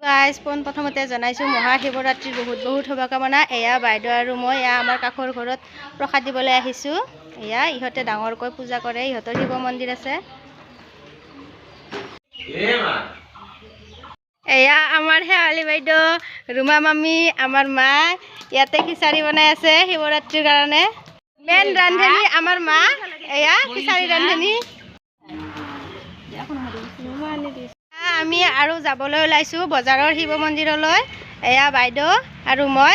Guys প্ৰথমতে জনাইছোঁ মহাশিৱৰাত্ৰিৰ বহুত শুভকামনা। এয়া বাইদেউ আৰু মই আমাৰ কাষৰ ঘৰত প্ৰসাদ দিবলৈ আহিছোঁ। এয়া ইহঁতে ডাঙৰকৈ পূজা কৰে, ইহঁতৰ শিৱ মন্দিৰ আছে। এয়া আমাৰ শেৱালি বাইদেউ, ৰুমা মামী, আমাৰ মা ইয়াতে খিচাৰি বনাই আছে শিৱৰাত্ৰিৰ কাৰণে। মেইন ৰান্ধনী আমাৰ মা, এয়া খিচাৰি ৰান্ধনী। আমি আৰু যাবলৈ ওলাইছোঁ বজাৰৰ শিৱ মন্দিৰলৈ। এয়া বাইদেউ আৰু মই,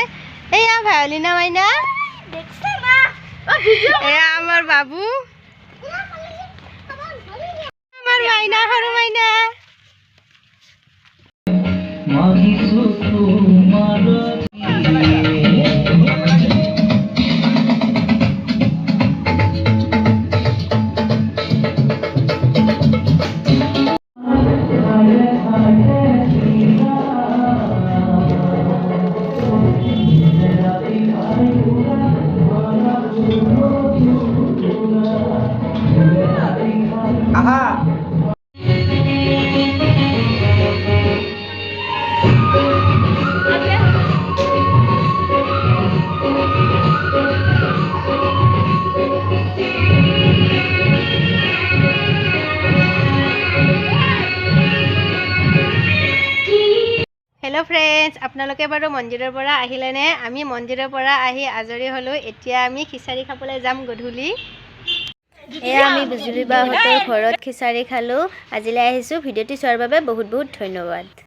এয়া ভায়লিনা মাইনা, এয়া আমাৰ বাবু, আমাৰ মাইনা, সৰু মাইনা। হেল্ল' ফ্ৰেণ্ডছ, আপোনালোকে বাৰু মন্দিৰৰ পৰা আহিলেনে? আমি মন্দিৰৰ পৰা আহি আজৰি হ'লোঁ। এতিয়া আমি খিচাৰি খাবলৈ যাম গধূলি। এয়া আমি বিজুলী বাহঁতৰ ঘৰত খিচাৰি খালোঁ। আজিলৈ আহিছোঁ। ভিডিঅ'টি চোৱাৰ বাবে বহুত ধন্যবাদ।